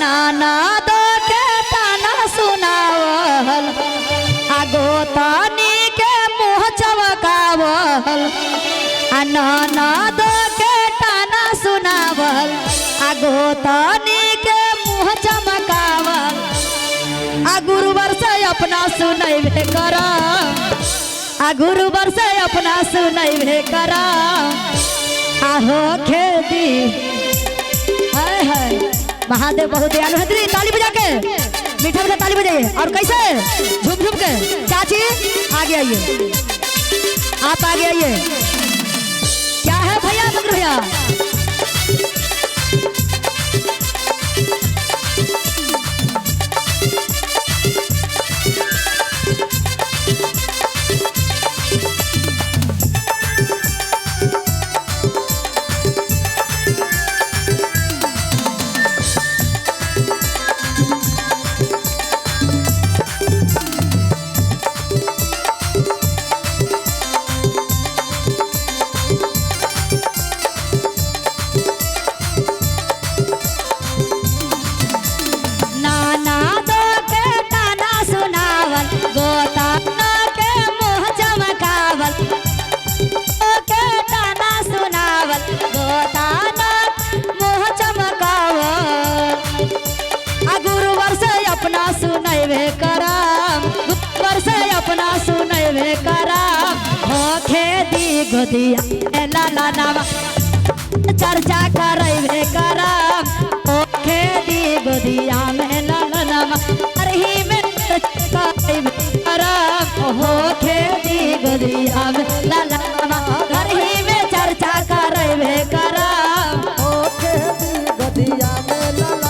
नाना दो के ताना सुनावल आगो तानी के मुँह चमकावल नाना दो के ताना सुनावल आगो तानी के मुँह चमकावल आ गुरुवर से अपना सुनैबे करा आ गुरुवर से अपना सुनैबे करा आहो खेती हाय हाय महादेव बहुत दयालु है। ताली बजा के मीठा मीठा ताली बजाइए और कैसे झुम झुम के। चाची आगे आइए, आप आगे आइए। क्या है भैया बकर भैया? सुनैबे कराम गुरुवर से अपना सुनैबे कराम होखे दी गोदिया लाला नामा चर्चा करैबे कराम होखे दी गोदिया में लाला नामा अरही में करैबे कराम होखे दी गोदिया में लाला नामा अरही में चर्चा करैबे कराम होखे दी गोदिया में लाला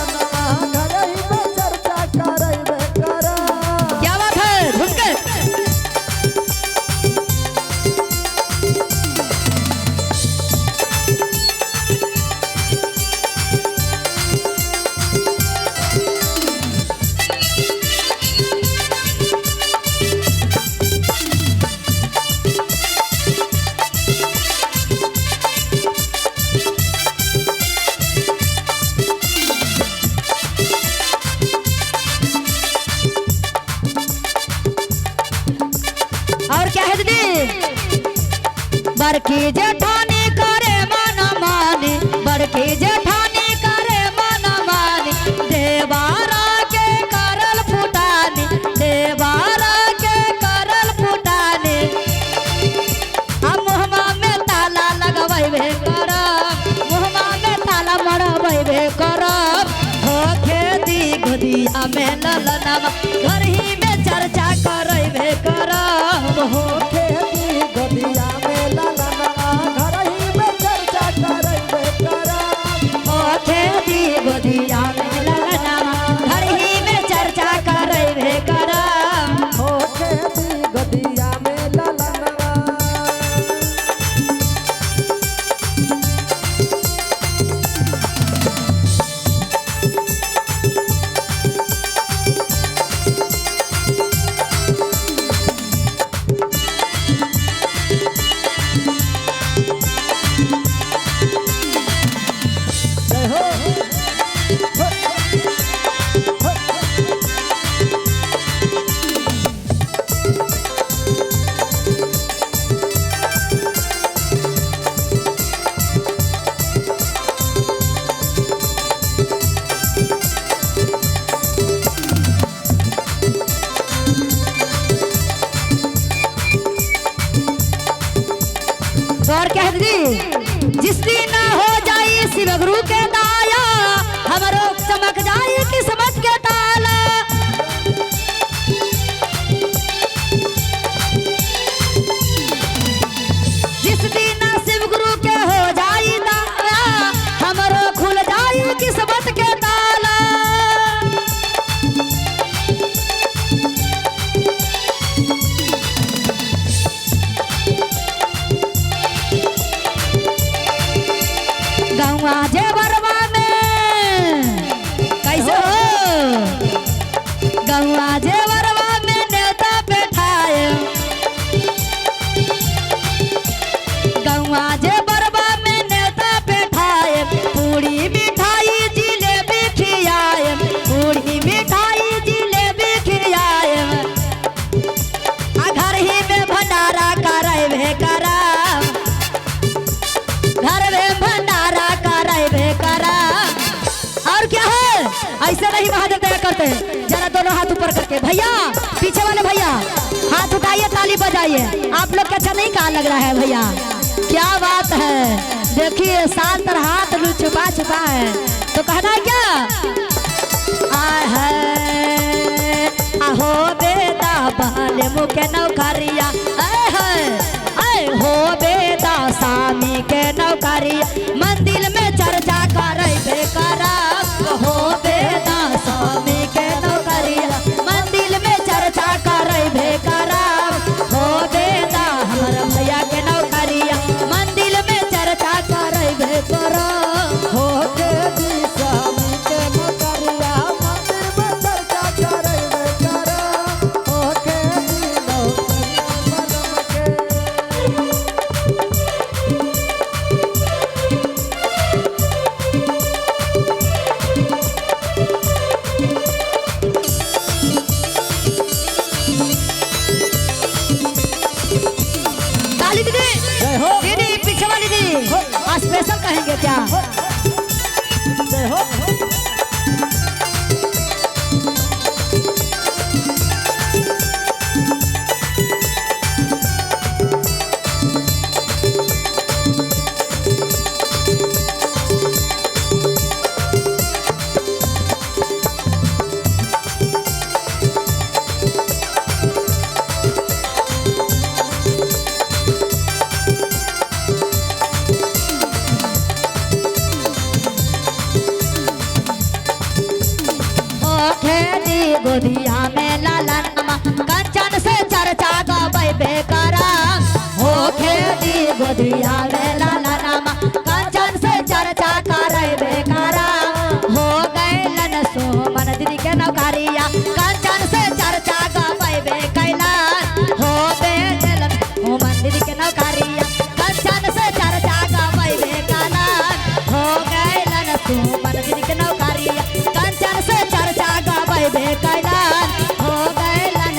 बड़की जेठानी करे मन मानी बड़की जेठानी करे मन मानी देवारा के करल फुटानी देवारा के करल फुटानी हम मुहमा में ताला लगवैबे करब मुहमा में ताला मरवैबे करब होखे दी गोदिया में ललनवा घर ही में चर्चा करैबे करब होखे दी गोदिया में गोदिया में ललनवा घर ही में चर्चा करैबे करब होखे दी गोदिया में ललनवा। और कह दी जिस दिन हो जाई शिव गुरु के दाया हमरो चमक जाई किस्मत के ताला जिस दिन शिव गुरु के हो जाई दाया हमरो खुल जाई किस्मत के ताला गौआ जेवरवा में नहीं महादेव दया करते हैं। जरा दोनों हाथ ऊपर करके भैया, पीछे वाले भैया हाथ उठाइए, ताली बजाइए। आप लोग को अच्छा नहीं कहा लग रहा है भैया? क्या बात है, देखिए साल तर हाथ छुपा छुपा है तो कहना है क्या? आहो बेदा बाले मुके नौकरिया, हो बेदा स्वामी के नौकरिया, मंदिर में चर्चा करे बेकरा। हो बेदा स्वामी के नौकरिया, मंदिर में चर्चा करे बेकरा। हो बेदा हमारा भैया के नौकरिया, मंदिर में चर्चा करे बेकरा। हो के दी स्वामी के नौकरिया, मंदिर में चर्चा करे बेकरा। हो के दी नौकरिया बनम के। ताली दीदी, जय हो। दीदी पीछे वाली दीदी स्पेशल कहेंगे क्या? जय हो। खेदी गोदिया में लालनमा, कंचन से चर्चा गबै बेकरा। हो खेदी गोदिया में लालनमा, कंचन से चर्चा करे बेकरा। हो गैलन सुमन दीदी के नौकरिया, कंचन से चर्चा गबै बेकैलान। हो गैलन सुमन दीदी के नौकरिया, कंचन से चर्चा गबै बेकैलान। हो गैलन सुमन दीदी के नौकरिया, कंचन से चर्चा गबै बेकैलान। हो गैलन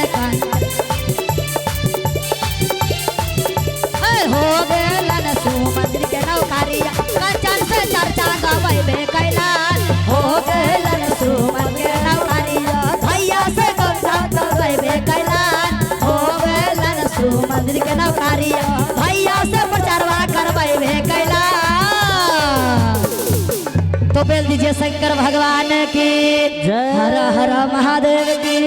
हो गैलन सुमन दीदी के नौकरिया, कंचन से चर्चा गबै बेकैलान। हो गैलन सुमन के नौकरिया, भैया से गमछा गबै बेकैलान। हो गैलन सुमन दीदी के नौकरिया, भैया से प्रचारवा करबै बेकैलान। तो बेल दीजिए शंकर भगवान की, जय। हर हर महादेव की।